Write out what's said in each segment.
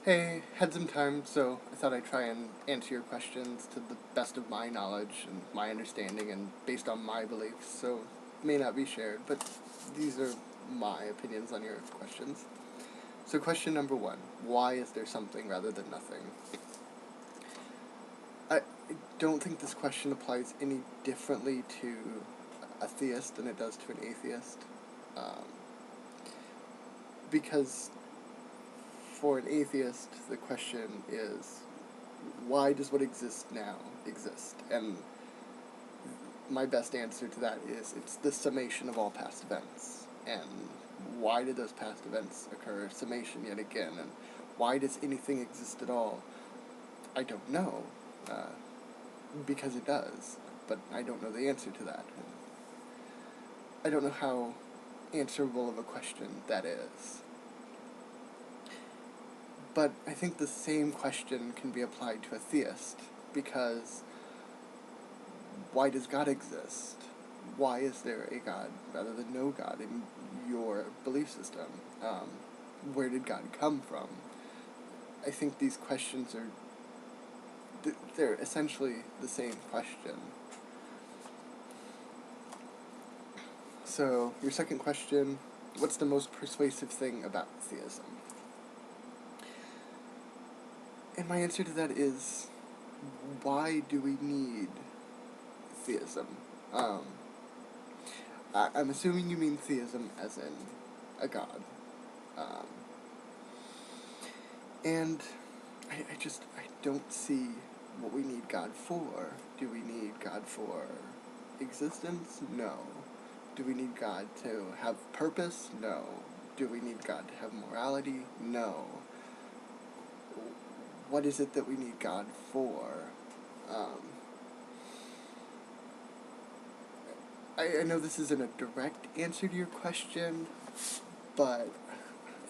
Hey, had some time, so I thought I'd try and answer your questions to the best of my knowledge and my understanding and based on my beliefs, so may not be shared, but these are my opinions on your questions. So question number one, why is there something rather than nothing? I don't think this question applies any differently to a theist than it does to an atheist. Um, because for an atheist, the question is, why does what exists now exist? And my best answer to that is it's the summation of all past events. And why did those past events occur? Summation yet again. And why does anything exist at all? I don't know. Because it does. But I don't know the answer to that. And I don't know how answerable of a question that is. But I think the same question can be applied to a theist, because why does God exist? Why is there a God rather than no God in your belief system? Where did God come from? I think these questions are, they're essentially the same question. So, your second question, what's the most persuasive thing about theism? And my answer to that is, why do we need theism? I'm assuming you mean theism as in a god. And I don't see what we need God for. Do we need God for existence? No. Do we need God to have purpose? No. Do we need God to have morality? No. What is it that we need God for? I know this isn't a direct answer to your question, but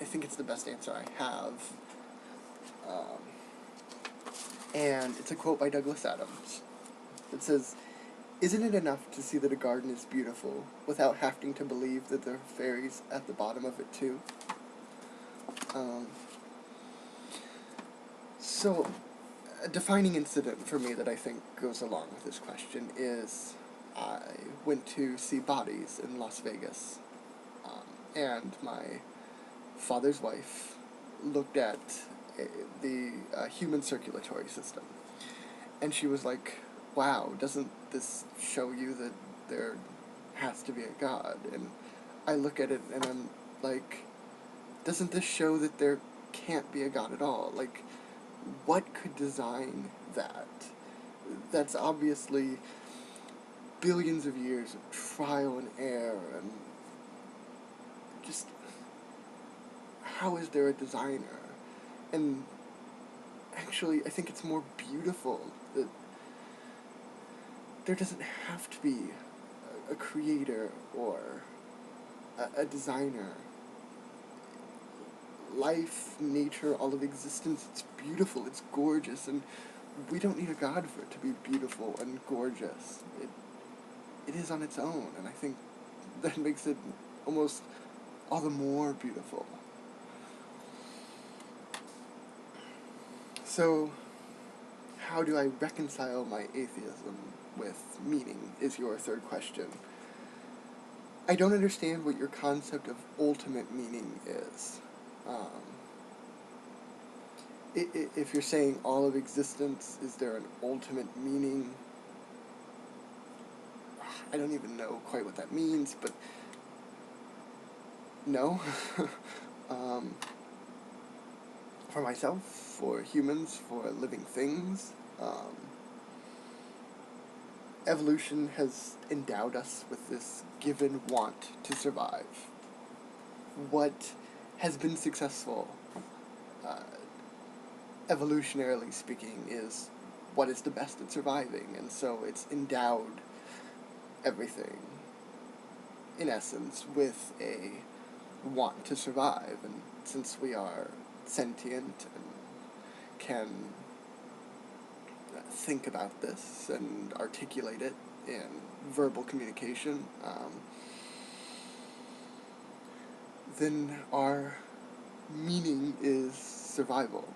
I think it's the best answer I have. And it's a quote by Douglas Adams. It says, "Isn't it enough to see that a garden is beautiful without having to believe that there are fairies at the bottom of it too?" So, a defining incident for me that I think goes along with this question is I went to see Bodies in Las Vegas, and my father's wife looked at the human circulatory system, and she was like, wow, doesn't this show you that there has to be a God? And I look at it and I'm like, doesn't this show that there can't be a God at all? Like, what could design that? That's obviously billions of years of trial and error, and just, how is there a designer? And actually, I think it's more beautiful that there doesn't have to be a creator or a designer. Life, nature, all of existence, it's beautiful, it's gorgeous, and we don't need a God for it to be beautiful and gorgeous. It is on its own, and I think that makes it almost all the more beautiful. So, how do I reconcile my atheism with meaning, is your third question. I don't understand what your concept of ultimate meaning is. If you're saying all of existence, is there an ultimate meaning? I don't even know quite what that means, but no. For myself, for humans, for living things, evolution has endowed us with this given want to survive. What has been successful, evolutionarily speaking, is what is the best at surviving, and so it's endowed everything, in essence, with a want to survive. And since we are sentient and can think about this and articulate it in verbal communication, then our meaning is survival.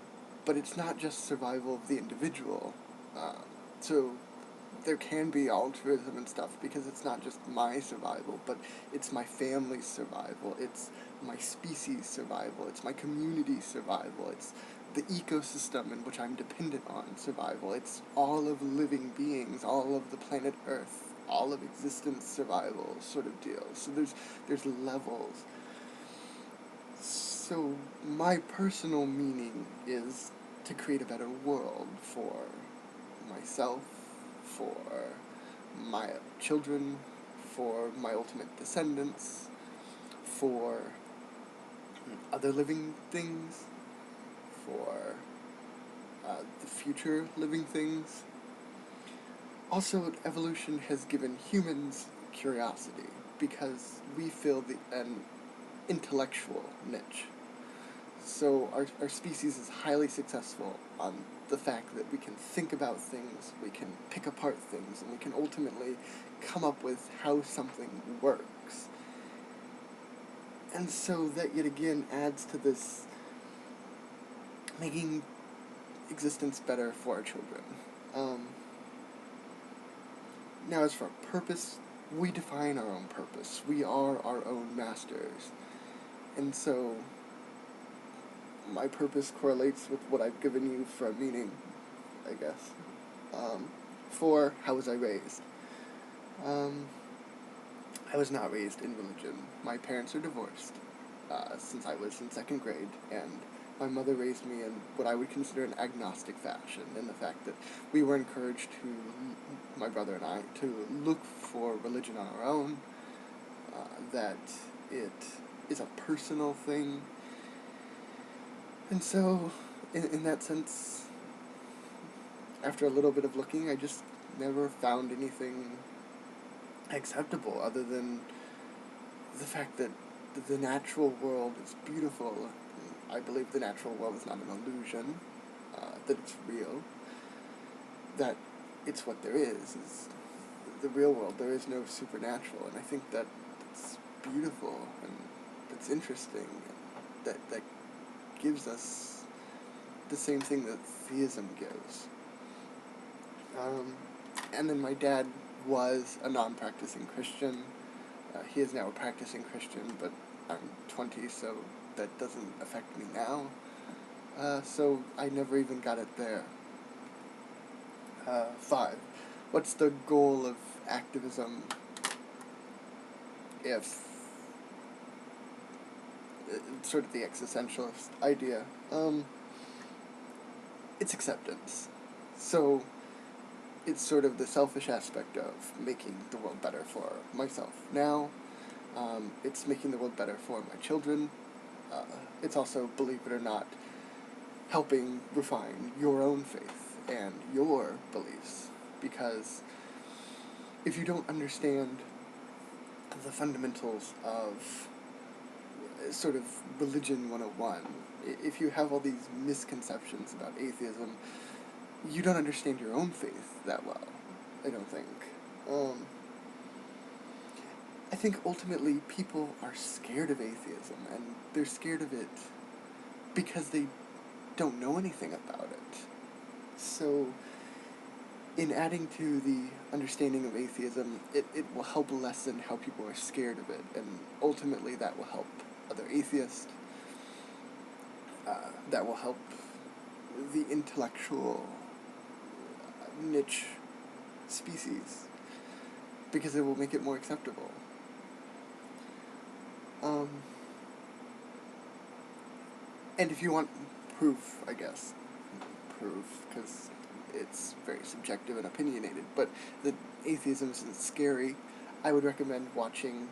but it's not just survival of the individual. So there can be altruism and stuff, because it's not just my survival, but it's my family's survival, it's my species' survival, it's my community's survival, it's the ecosystem in which I'm dependent on survival, it's all of living beings, all of the planet Earth, all of existence survival sort of deal. So there's levels. So my personal meaning is to create a better world for myself, for my children, for my ultimate descendants, for other living things, for the future living things. Also, evolution has given humans curiosity, because we fill an intellectual niche. So our species is highly successful on the fact that we can think about things, we can pick apart things, and we can ultimately come up with how something works. And so that yet again adds to this making existence better for our children. Now, as for purpose, we define our own purpose. We are our own masters. And so my purpose correlates with what I've given you for a meaning, I guess. For how was I raised? I was not raised in religion. My parents are divorced since I was in second grade, and my mother raised me in what I would consider an agnostic fashion, in the fact that we were encouraged to, my brother and I, to look for religion on our own, that it is a personal thing. And so, in that sense, after a little bit of looking, I just never found anything acceptable other than the fact that the natural world is beautiful. I believe the natural world is not an illusion, that it's real, that it's what there is the real world. There is no supernatural, and I think that it's beautiful, and it's interesting, and that gives us the same thing that theism gives. And then my dad was a non-practicing Christian. He is now a practicing Christian, but I'm 20, so that doesn't affect me now. So I never even got it there. 5. What's the goal of activism if... sort of the existentialist idea. It's acceptance. So it's sort of the selfish aspect of making the world better for myself now. It's making the world better for my children. It's also, believe it or not, helping refine your own faith and your beliefs. Because if you don't understand the fundamentals of sort of religion 101, if you have all these misconceptions about atheism, you don't understand your own faith that well, I don't think. I think ultimately people are scared of atheism, and they're scared of it because they don't know anything about it. So, in adding to the understanding of atheism, it will help lessen how people are scared of it, and ultimately that will help other atheists, that will help the intellectual niche species, because it will make it more acceptable. And if you want proof, I guess, because it's very subjective and opinionated, but that atheism isn't scary, I would recommend watching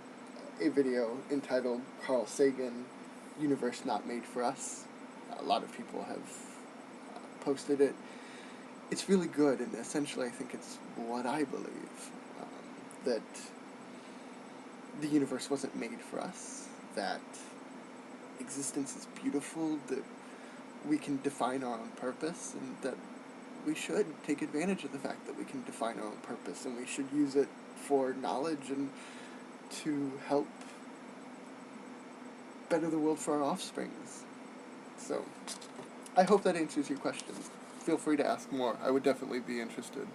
a video entitled Carl Sagan, Universe Not Made for Us. A lot of people have posted it. It's really good, and essentially I think it's what I believe, that the universe wasn't made for us, that existence is beautiful, that we can define our own purpose, and that we should take advantage of the fact that we can define our own purpose, and we should use it for knowledge and to help better the world for our offsprings. So, I hope that answers your question. Feel free to ask more. I would definitely be interested.